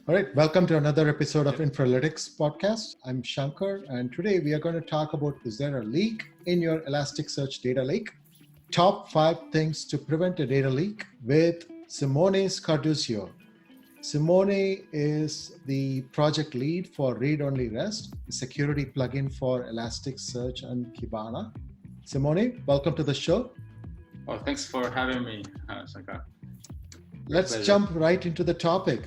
All right, welcome to another episode of Infolytics podcast. I'm Shankar, and today we are going to talk about, is there a leak in your Elasticsearch data lake? Top 5 things to prevent a data leak with Simone Scarduzio. Simone is the project lead for ReadOnlyREST, the security plugin for Elasticsearch and Kibana. Simone, welcome to the show. Oh, thanks for having me, Shankar. Let's jump right into the topic.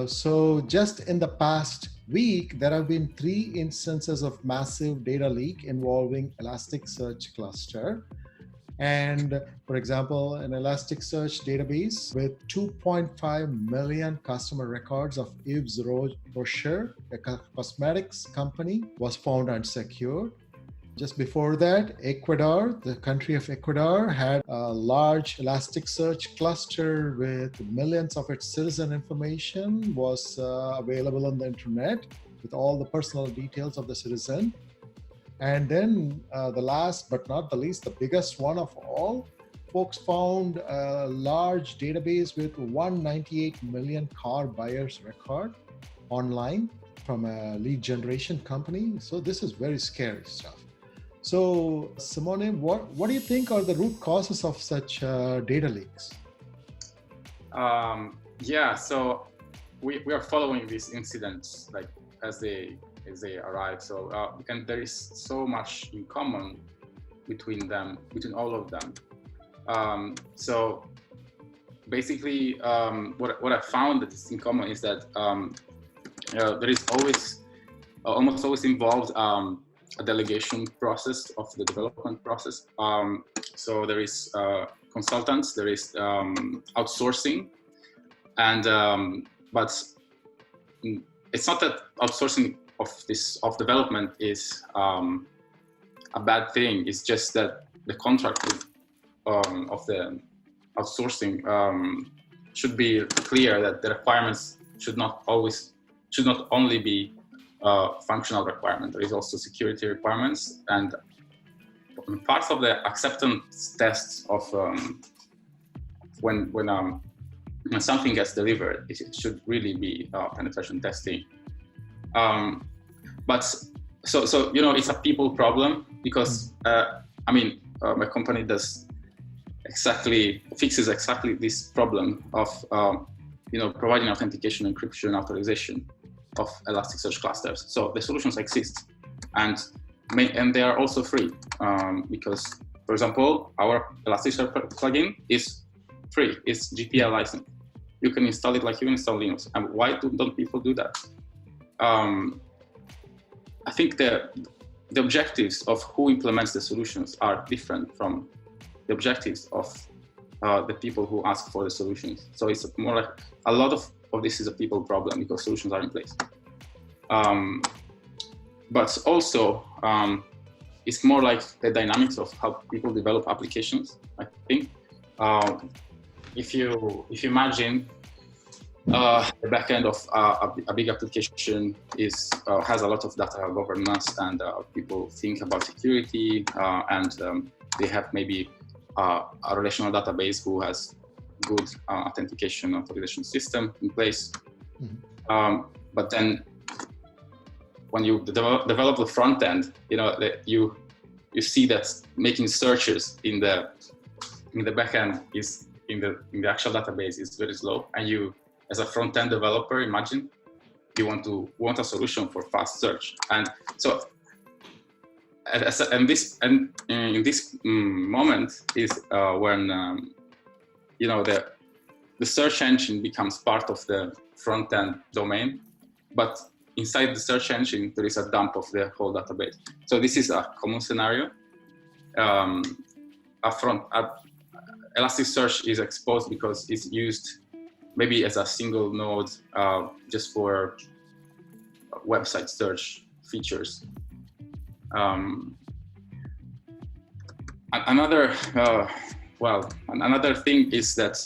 So just in the past week, there have been 3 instances of massive data leak involving Elasticsearch cluster. And for example, an Elasticsearch database with 2.5 million customer records of Yves Rocher, a cosmetics company, was found unsecured. Just before that, Ecuador, the country of Ecuador, had a large Elasticsearch cluster with millions of its citizen information was available on the internet with all the personal details of the citizen. And then the last but not the least, the biggest one of all, folks found a large database with 198 million car buyers record online from a lead generation company. So this is very scary stuff. So, Simone, what do you think are the root causes of such data leaks? So we are following these incidents like as they arrive. So there is so much in common between all of them. So basically, what I found that is in common is that there is almost always involved a delegation process of the development process. So there is consultants, there is outsourcing, and but it's not that outsourcing of development is a bad thing. It's just that the contract of the outsourcing should be clear that the requirements should not only be functional requirement. There is also security requirements, and part of the acceptance tests of when something gets delivered, it should really be penetration testing. But so it's a people problem because my company fixes exactly this problem of providing authentication, encryption, authorization of Elasticsearch clusters. So the solutions exist, and they are also free because, for example, our Elasticsearch plugin is free. It's GPL licensed. You can install it like you install Linux. And why don't people do that? I think the objectives of who implements the solutions are different from the objectives of the people who ask for the solutions. So it's more like a lot of this is a people problem because solutions are in place. But also, it's more like the dynamics of how people develop applications, I think. If you imagine the backend of a big application has a lot of data governance, and people think about security, and they have maybe a relational database who has good authentication authorization system in place. Mm-hmm. But then when you develop the front end, you see that making searches in the backend is in the actual database is very slow, and you, as a front end developer, imagine you want a solution for fast search, and so in this moment is when the search engine becomes part of the front end domain, but inside the search engine there is a dump of the whole database. So this is a common scenario. Elasticsearch is exposed because it's used maybe as a single node just for website search features. Another thing is that,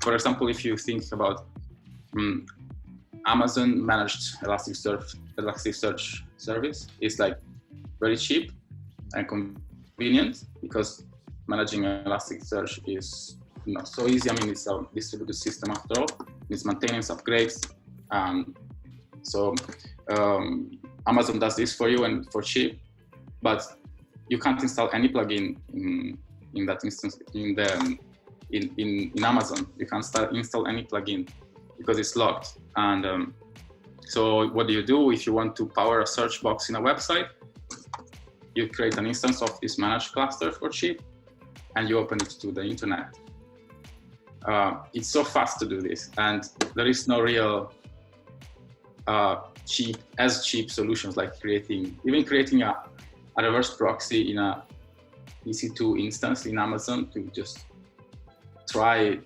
for example, if you think about Amazon managed Elasticsearch service, is like very cheap and convenient because managing Elasticsearch is not so easy. I mean, it's a distributed system after all. It's maintenance, upgrades, So Amazon does this for you and for cheap, but you can't install any plugin in that instance in Amazon. You can't install any plugin because it's locked. And so what do if you want to power a search box in a website? You create an instance of this managed cluster for cheap, and you open it to the internet. It's so fast to do this, and there is no real cheap solutions like creating a reverse proxy in a EC2 instance in Amazon to just try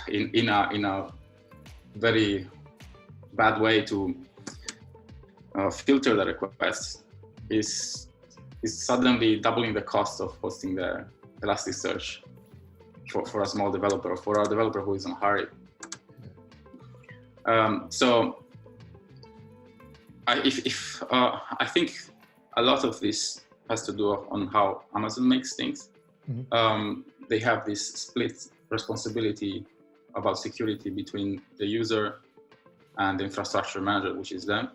in a very bad way to filter the requests is suddenly doubling the cost of hosting the Elasticsearch for a small developer, for a developer who is in a hurry. So I think a lot of this has to do on how Amazon makes things. Mm-hmm. They have this split responsibility about security between the user and the infrastructure manager, which is them.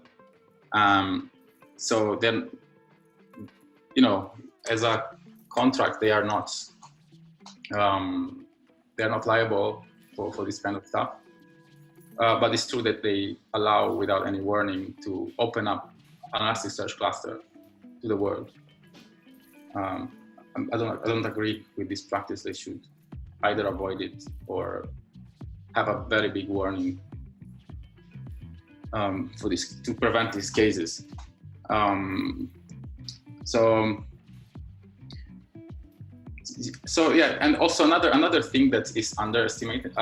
So then, as a contract, they are not liable for this kind of stuff. But it's true that they allow, without any warning, to open up an Elasticsearch cluster to the world. I don't agree with this practice. They should either avoid it or have a very big warning for this, to prevent these cases. So yeah, and also another thing that is underestimated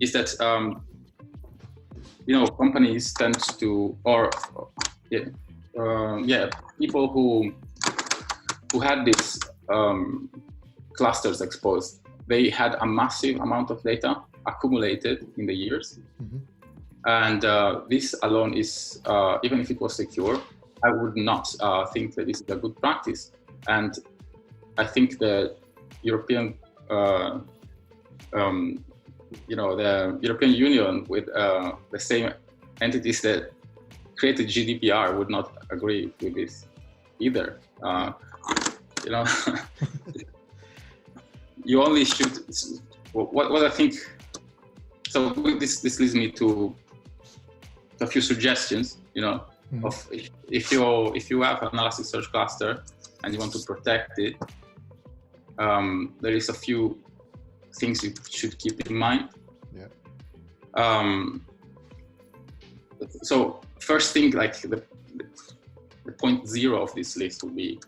is that companies tend to, people who had these clusters exposed, they had a massive amount of data accumulated in the years. Mm-hmm. And this alone is, even if it was secure, I would not think that this is a good practice. And I think the European, the European Union with the same entities that created GDPR would not agree with this either. You only should. What I think. So this leads me to a few suggestions. Mm-hmm. Of if you have an Elasticsearch cluster and you want to protect it, there is a few things you should keep in mind. Yeah. So first thing, like the point zero of this list would be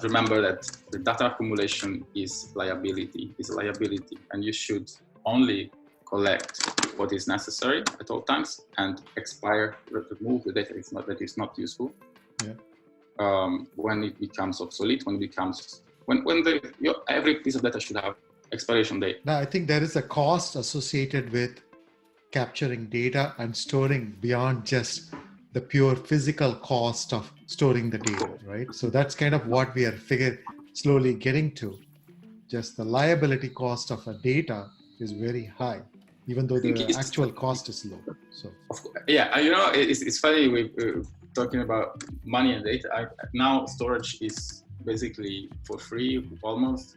remember that the data accumulation is liability, and you should only collect what is necessary at all times and remove the data that is not useful. Yeah. When it becomes obsolete, every piece of data should have expiration date. Now, I think there is a cost associated with capturing data and storing beyond just the pure physical cost of storing the data, right? So that's kind of what we are slowly getting to. Just the liability cost of a data is very high, even though the actual cost is low. So yeah, it's funny we're talking about money and data. Now storage is basically for free almost.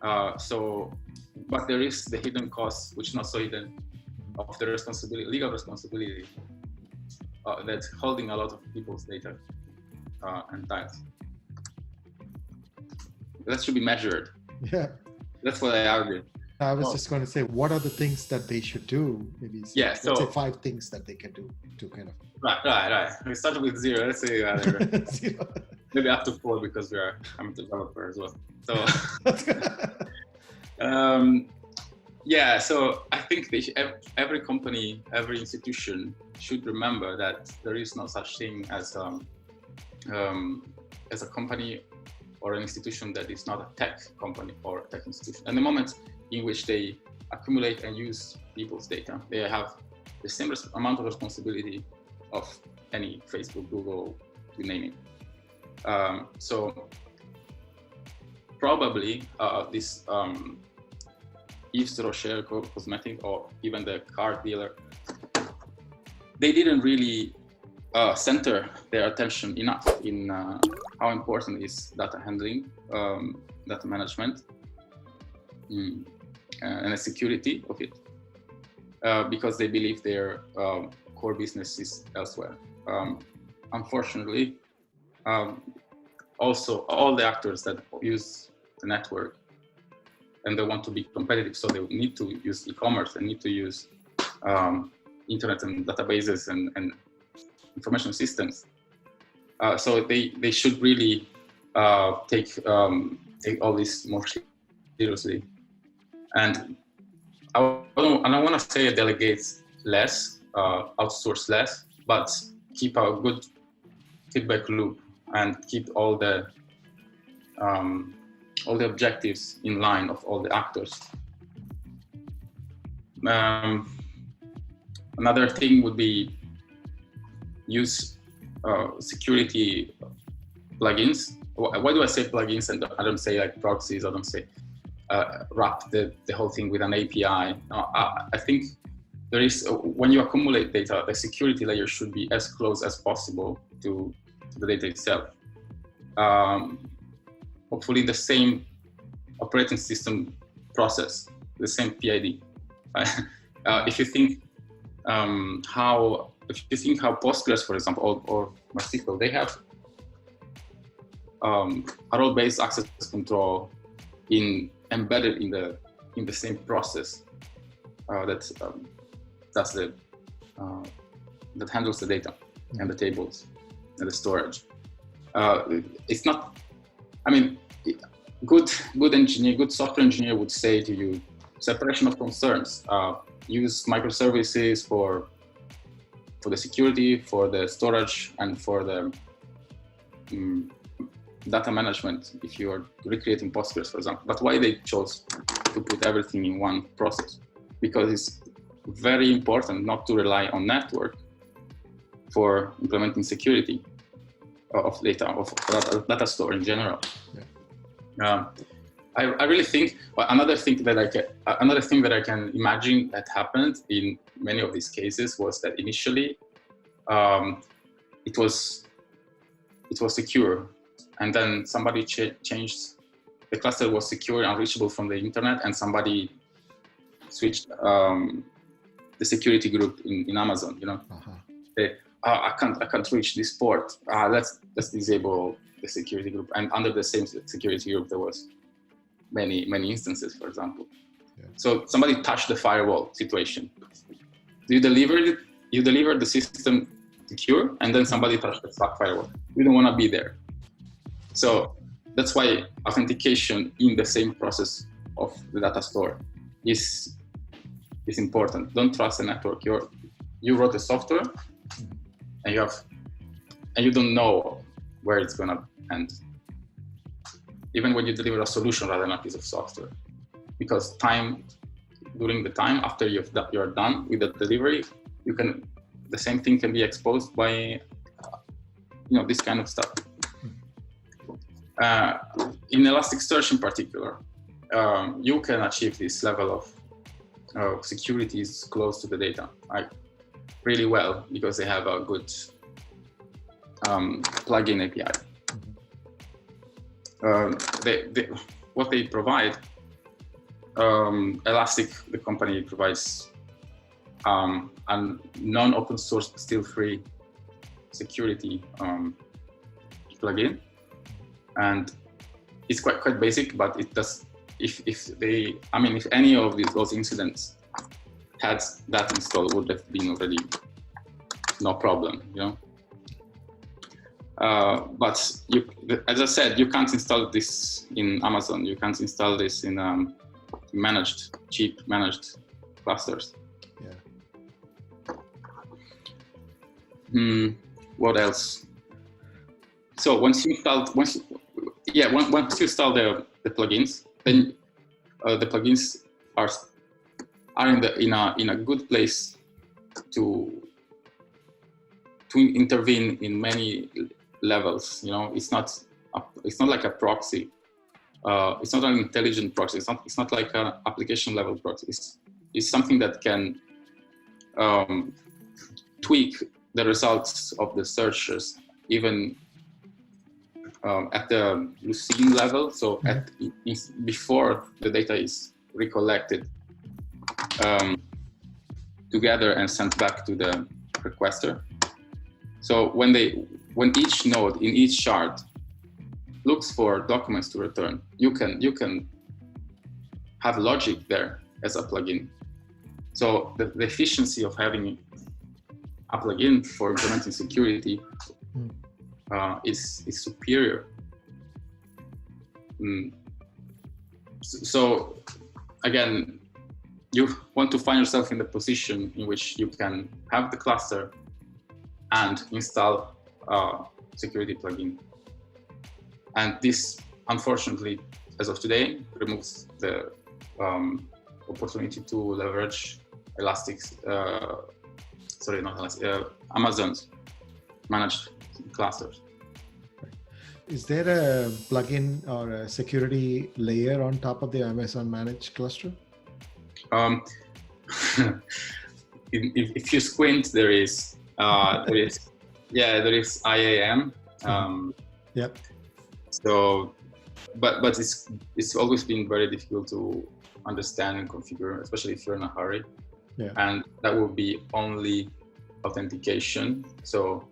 But there is the hidden cost, which is not so hidden, of the legal responsibility that's holding a lot of people's data and files. That should be measured. Yeah. That's what I argue. I was just going to say, what are the things that they should do? Maybe let's say 5 things that they can do to kind of. Right. We started with 0. Let's say 0. Maybe up to 4 because I'm a developer as well. So. So I think every company, every institution should remember that there is no such thing as a company or an institution that is not a tech company or a tech institution. And the moment in which they accumulate and use people's data, they have the same amount of responsibility of any Facebook, Google, you name it. So probably this Yves Rocher cosmetic or even the car dealer they didn't really center their attention enough in how important is data handling, data management, and the security of it, because they believe their core business is elsewhere. Unfortunately, also all the actors that use the network and they want to be competitive, so they need to use e-commerce, they need to use internet and databases and information systems. So they should really take all this more seriously. And I want to say delegate less, outsource less, but keep a good feedback loop and keep all the objectives in line of all the actors. Another thing would be use security plugins. Why do I say plugins and I don't say like proxies? I don't say wrap the whole thing with an API. I think there is, when you accumulate data, the security layer should be as close as possible to the data itself. Hopefully the same operating system process, the same PID. If you think how Postgres, for example, or MySQL, they have a role-based access control embedded in the same process that handles the data and the tables and the storage. It's not, I mean, good software engineer would say to you, separation of concerns. Use microservices for the security, for the storage, and for the data management if you are recreating Postgres, for example. But why they chose to put everything in one process? Because it's very important not to rely on network for implementing security of data, of data store in general. Yeah. I really think another thing that I can imagine that happened in many of these cases was that initially it was secure, and then somebody changed. The cluster was secure and unreachable from the internet, and somebody switched the security group in Amazon. You know, I can't reach this port. Let's disable the security group, and under the same security group there was many instances, for example. Yeah. So somebody touched the firewall situation. You delivered the system secure, and then somebody touched the firewall. We don't want to be there. So that's why authentication in the same process of the data store is important. Don't trust the network. You wrote the software, and you don't know where it's gonna end. Even when you deliver a solution rather than a piece of software, because during the time after you're done with the delivery, the same thing can be exposed by this kind of stuff. In Elasticsearch in particular, you can achieve this level of security is close to the data really well, because they have a good plugin API. What they provide, Elastic, the company, provides a non-open source, still free security plugin, and it's quite basic, but it does. If any of those incidents had that installed, would have been already no problem, but as I said, you can't install this in Amazon. You can't install this in cheap managed clusters. Yeah. What else? So once you install the plugins, then the plugins are in a good place to intervene in many levels. It's not like a proxy. It's not an intelligent proxy. It's not like an application level proxy. It's something that can tweak the results of the searches even at the Lucene level. So before the data is recollected together and sent back to the requester. So when each node in each shard looks for documents to return, you can have logic there as a plugin. So the efficiency of having a plugin for implementing security is superior. So again, you want to find yourself in the position in which you can have the cluster and install a security plugin. And this, unfortunately, as of today, removes the opportunity to leverage Amazon's managed clusters. Is there a plugin or a security layer on top of the Amazon managed cluster? If you squint, there is IAM. Yep. So, but it's always been very difficult to understand and configure, especially if you're in a hurry. Yeah. And that will be only authentication. So,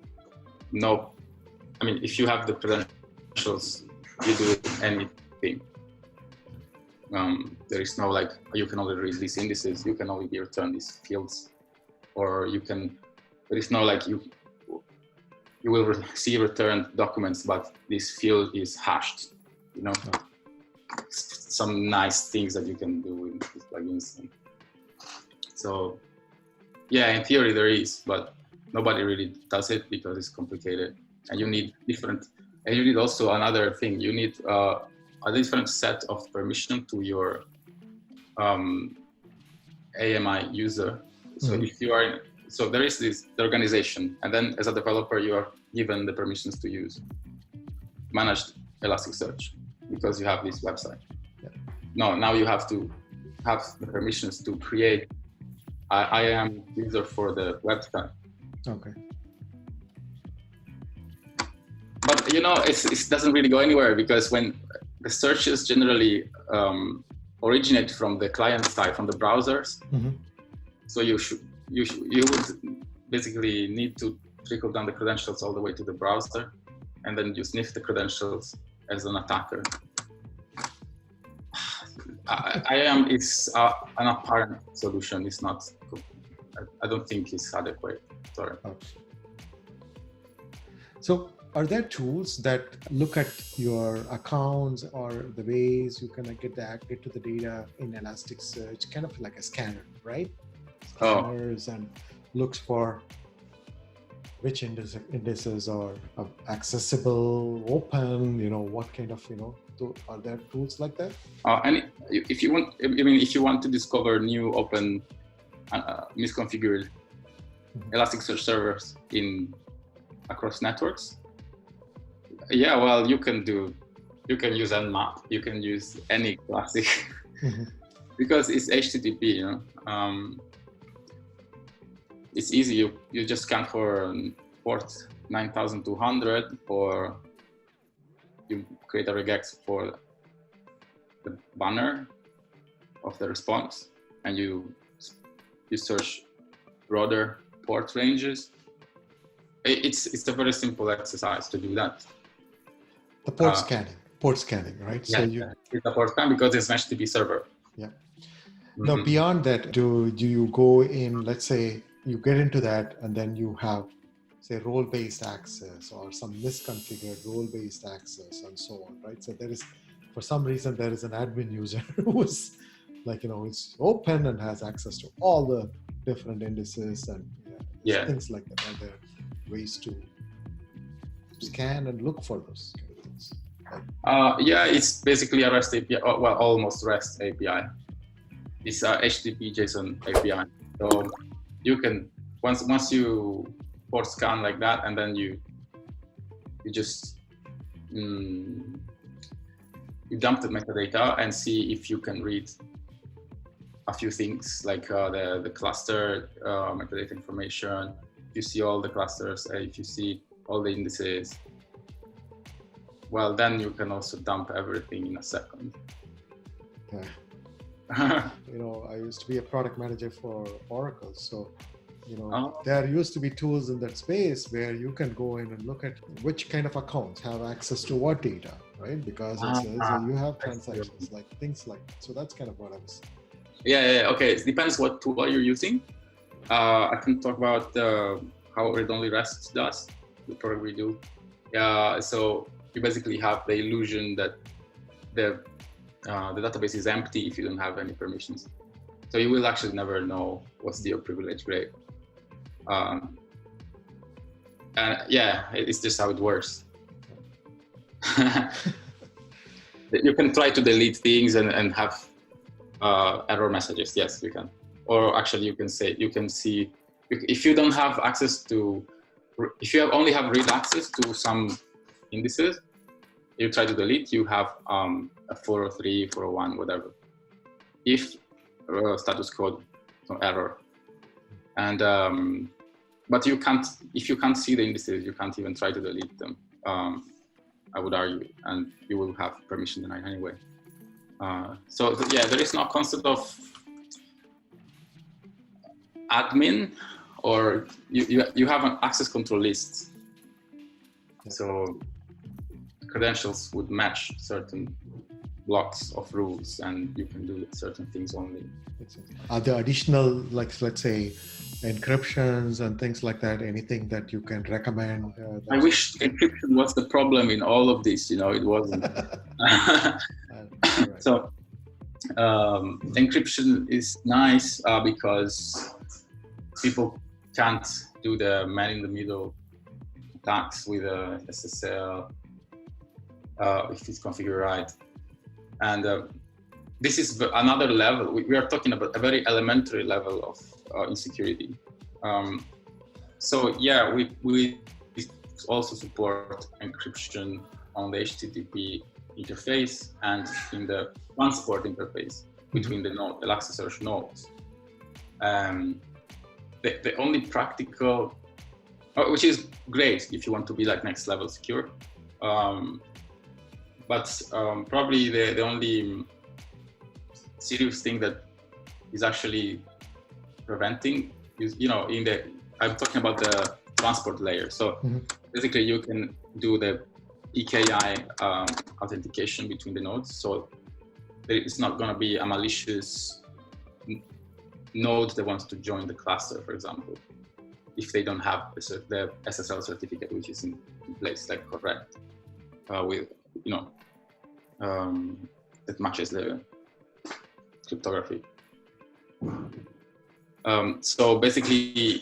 no, I mean, if you have the credentials, you do anything. There is no like, you can only read these indices, you can only return these fields, or there is no like, you will see returned documents, but this field is hashed, some nice things that you can do with these plugins. So yeah, in theory there is, but nobody really does it because it's complicated. And you need also another thing, you need a different set of permission to your AMI user. So if you are, so there is the organization, and then as a developer, you are given the permissions to use managed Elasticsearch because you have this website. Yeah. No, now you have to have the permissions to create IAM user for the website. Okay. But it doesn't really go anywhere because when the searches generally originate from the client side, from the browsers, so you would basically need to trickle down the credentials all the way to the browser, and then you sniff the credentials as an attacker. IAM is an apparent solution. It's not. I don't think it's adequate. Sorry. Okay. So, are there tools that look at your accounts or the ways you can get to the data in Elasticsearch, kind of like a scanner, right? Scanners and looks for which indices are accessible, open, what kind of, are there tools like that? And if you want to discover new open, misconfigured Elasticsearch servers across networks, yeah, well, you can use Nmap, you can use any classic, because it's HTTP, it's easy. You just scan for port 9200, or you create a regex for the banner of the response, and you search broader port ranges. It's a very simple exercise to do that. The port scanning, right? Yeah, so it's a port scan because it's an HTTP server. Yeah. Now, beyond that, do you go in, let's say, you get into that, and then you have, say, role-based access or some misconfigured role-based access and so on, right? So there is, for some reason, there is an admin user who's like, it's open and has access to all the different indices and things like that. Are there ways to scan and look for those kind of things? It's basically a REST API, well, almost REST API. It's a HTTP JSON API. So you can, once you port scan like that, and then you just you dump the metadata and see if you can read a few things like the cluster metadata information, you see all the clusters, if you see all the indices, well, then you can also dump everything in a second. Yeah. I used to be a product manager for Oracle, so there used to be tools in that space where you can go in and look at which kind of accounts have access to what data, right? Because it says you have transactions, like things like that. So that's kind of what I was saying. Yeah. Okay, it depends what tool you're using. I can talk about how ReadOnlyREST does, the product we do. So you basically have the illusion that the database is empty if you don't have any permissions. So you will actually never know what's your privilege grade. And yeah, it's just how it works. You can try to delete things and have error messages. Yes, you can. Or actually, you can see if you don't have access to, if you only have read access to some indices, you try to delete, you have a 403, 401, whatever. If status code, no error. And but you can't, if you can't see the indices, you can't even try to delete them. I would argue, and you will have permission denied anyway. So yeah, there is no concept of admin, or you have an access control list. So credentials would match certain blocks of rules, and you can do certain things only. Are there additional, like, let's say, encryptions and things like that? Anything that you can recommend? I wish encryption was the problem in all of this. It wasn't. Right. So encryption is nice because people can't do the man-in-the-middle attacks with a SSL if it's configured right. And this is another level. We are talking about a very elementary level of insecurity. So yeah, we also support encryption on the HTTP interface and in the transport interface between the node, Elasticsearch nodes. The only practical, which is great if you want to be like next level secure, but probably the only serious thing that is actually preventing is, I'm talking about the transport layer. So basically you can do the PKI authentication between the nodes. So it's not going to be a malicious node that wants to join the cluster, for example, if they don't have the SSL certificate, which is in place, like correct, with, that matches the cryptography. So basically,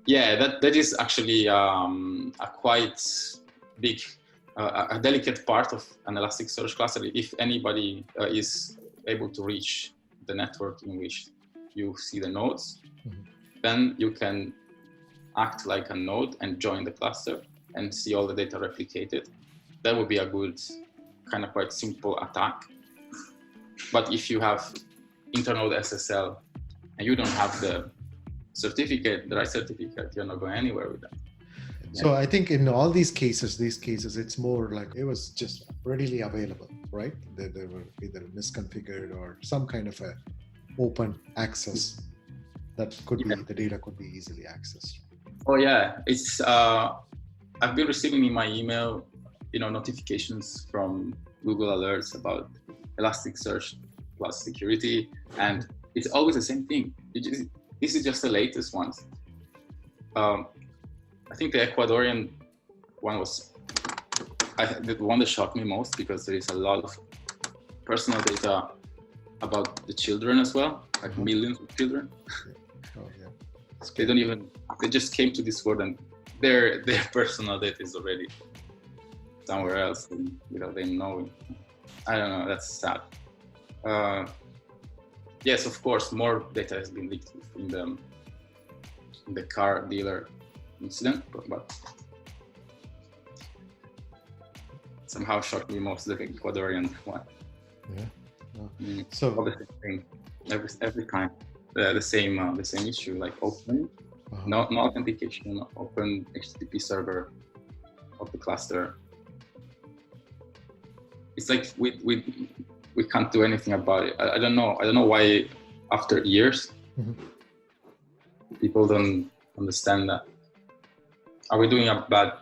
yeah, that is actually a quite big, a delicate part of an Elasticsearch cluster. If anybody is able to reach the network in which you see the nodes, then you can act like a node and join the cluster and see all the data replicated. That would be a good, kind of quite simple attack. But if you have internal SSL and you don't have the certificate, the right certificate, you're not going anywhere with that. So I think in all these cases, it's more like it was just readily available, right? They were either misconfigured or some kind of a open access that could be, the data could be easily accessed. Oh yeah, it's I've been receiving in my email, notifications from Google Alerts about Elasticsearch plus security, and it's always the same thing. This is just the latest ones. I think the Ecuadorian one was the one that shocked me most, because there is a lot of personal data about the children as well, like millions of children. Oh yeah. They just came to this world and their personal data is already somewhere else without them knowing. I don't know, that's sad. Yes, of course, more data has been leaked in the car dealer incident, but somehow shocked me most the Ecuadorian one. Yeah. So all the same thing, every time the same issue, like opening. No authentication, open HTTP server of the cluster. It's like we can't do anything about it. I don't know why after years people don't understand that. Are we doing a bad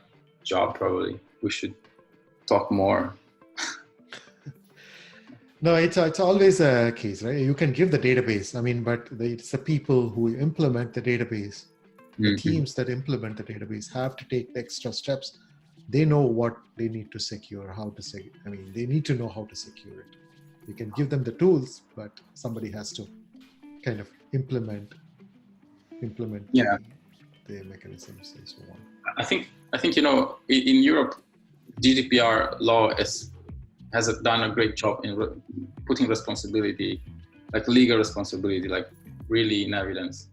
job? Probably. We should talk more. No, it's always a case, right? You can give the database, but it's the people who implement the database, the teams that implement the database have to take the extra steps. They know what they need to secure, how to secure. They need to know how to secure it. You can give them the tools, but somebody has to kind of implement the mechanisms and so on. I think in Europe, GDPR law has done a great job in putting responsibility, like legal responsibility, like really in evidence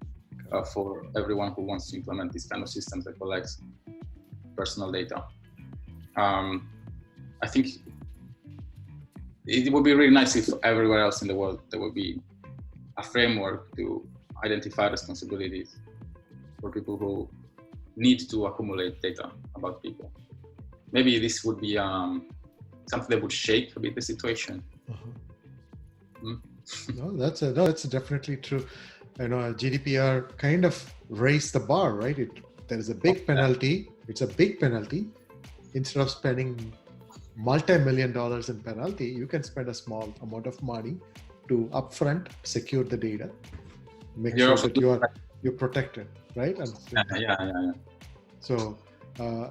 for everyone who wants to implement these kind of systems that collects personal data. I think it would be really nice if everywhere else in the world there would be a framework to identify responsibilities for people who need to accumulate data about people. Maybe this would be something that would shake a bit the situation. No, that's definitely true. GDPR kind of raised the bar, right? There is a big penalty. It's a big penalty. Instead of spending multi-million dollars in penalty, you can spend a small amount of money to upfront secure the data, make sure that you're protected, right? Yeah. So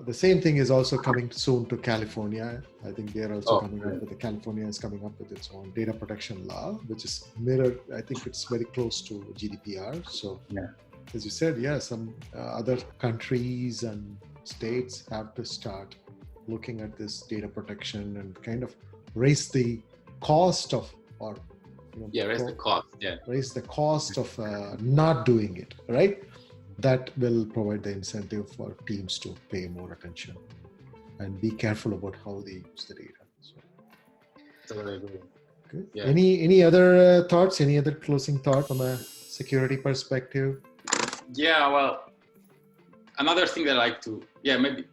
the same thing is also coming soon to California. I think they're also coming up with California is coming up with its own data protection law, which is mirrored. I think it's very close to GDPR. So as you said, some other countries and states have to start looking at this data protection and kind of raise the cost of, raise the cost of not doing it, right? That will provide the incentive for teams to pay more attention and be careful about how they use the data. Totally agree. Okay. Yeah. Any other thoughts? Any other closing thought from a security perspective? Yeah, well, another thing that I like to, maybe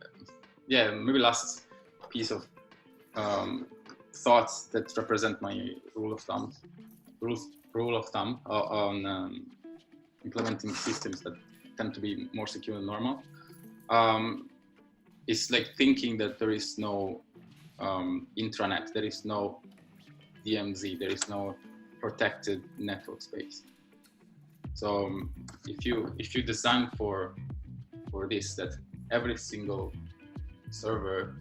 last piece of thoughts that represent my rule of thumb on implementing systems that tend to be more secure than normal. It's like thinking that there is no intranet, there is no DMZ, there is no protected network space. So if you design for this, that every single server,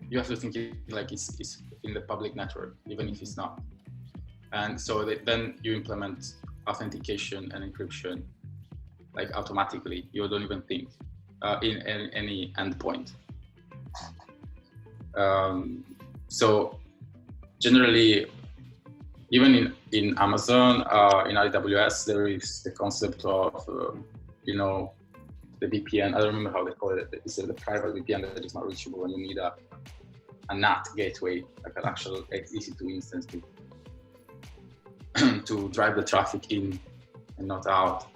you have to think it like it's in the public network, even if it's not. And so then you implement authentication and encryption like automatically. You don't even think in any endpoint. So generally, even in Amazon, in AWS, there is the concept of the VPN. I don't remember how they call it. It's the private VPN that is not reachable when you need a NAT gateway, like an actual EC2 instance to drive the traffic in and not out.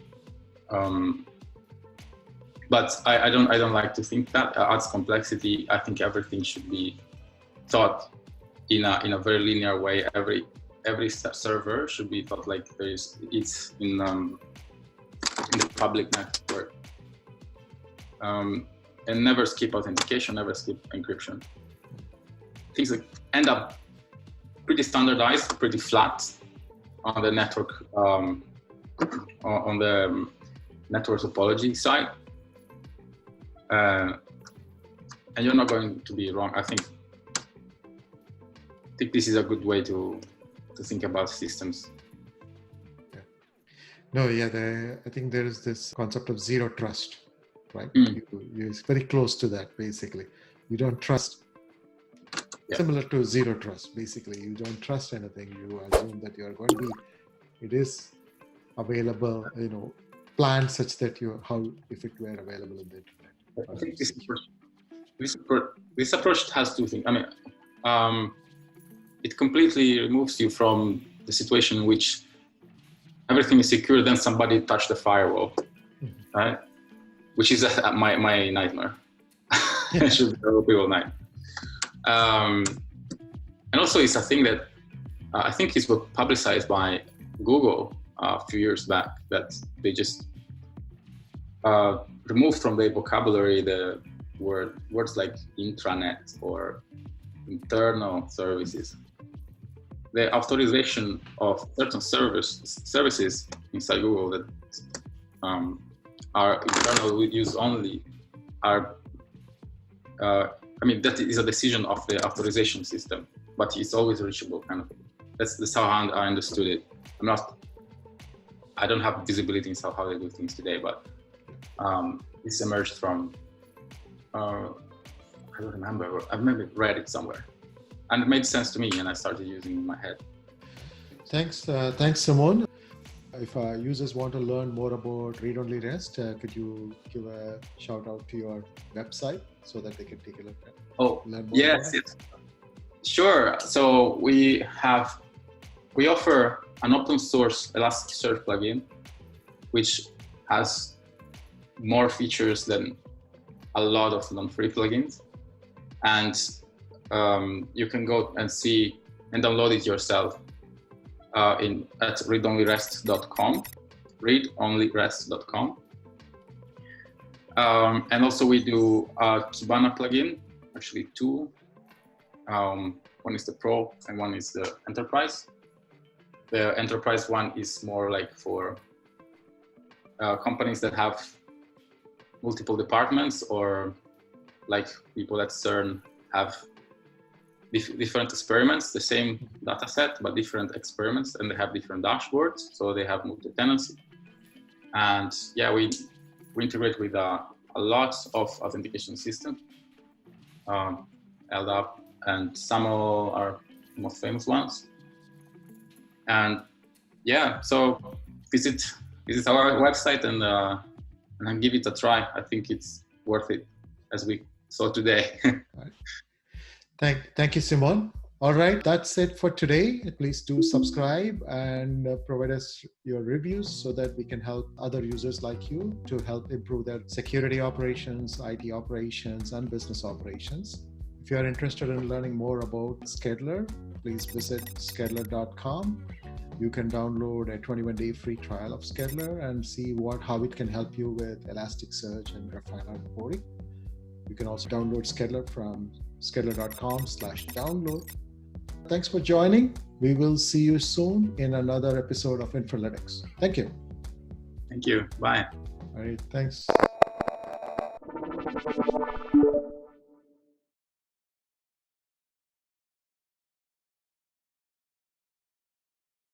But I don't like to think that. It adds complexity. I think everything should be thought in a very linear way. Every server should be thought like it's in the public network, and never skip authentication, never skip encryption. Things that end up pretty standardized, pretty flat on the network, on the network topology side, and you're not going to be wrong. I think this is a good way to think about systems. I think there is this concept of zero trust, right? It's very close to that, basically. You don't trust. Similar to zero trust, basically. You don't trust anything. You assume that you're going to be, it is available, planned such that if it were available in the internet. I think this approach has two things. It completely removes you from the situation in which everything is secure, then somebody touched the firewall, right? Which is my nightmare. It should be a people's nightmare. And also, it's a thing that I think is publicized by Google a few years back, that they just removed from their vocabulary the words like intranet or internal services. The authorization of certain services inside Google that are internal use only are, that is a decision of the authorization system, but it's always reachable, kind of. That's how I understood it. I don't have visibility into how they do things today, but it's emerged from, I don't remember, I've maybe read it somewhere. And it made sense to me, and I started using it in my head. Thanks, Simone. If users want to learn more about ReadOnlyREST, could you give a shout out to your website so that they can take a look at it? Oh, yes. Sure. So we offer an open source Elasticsearch plugin, which has more features than a lot of non-free plugins. And you can go and see and download it yourself at readonlyrest.com, readonlyrest.com. And also we do a Kibana plugin, actually two. One is the Pro and one is the Enterprise. The Enterprise one is more like for companies that have multiple departments, or like people at CERN have different experiments, the same data set, but different experiments, and they have different dashboards, so they have multi-tenancy. And yeah, we integrate with a lot of authentication systems, LDAP and SAML are the most famous ones. And yeah, so visit our website and give it a try. I think it's worth it, as we saw today. Thank you, Simone. All right, that's it for today. Please do subscribe and provide us your reviews so that we can help other users like you to help improve their security operations, IT operations, and business operations. If you are interested in learning more about Skedler, please visit skedler.com. You can download a 21-day free trial of Skedler and see how it can help you with Elasticsearch and Grafana reporting. You can also download Skedler from skedler.com/download. Thanks for joining. We will see you soon in another episode of Infolytics. Thank you. Thank you. Bye. All right. Thanks.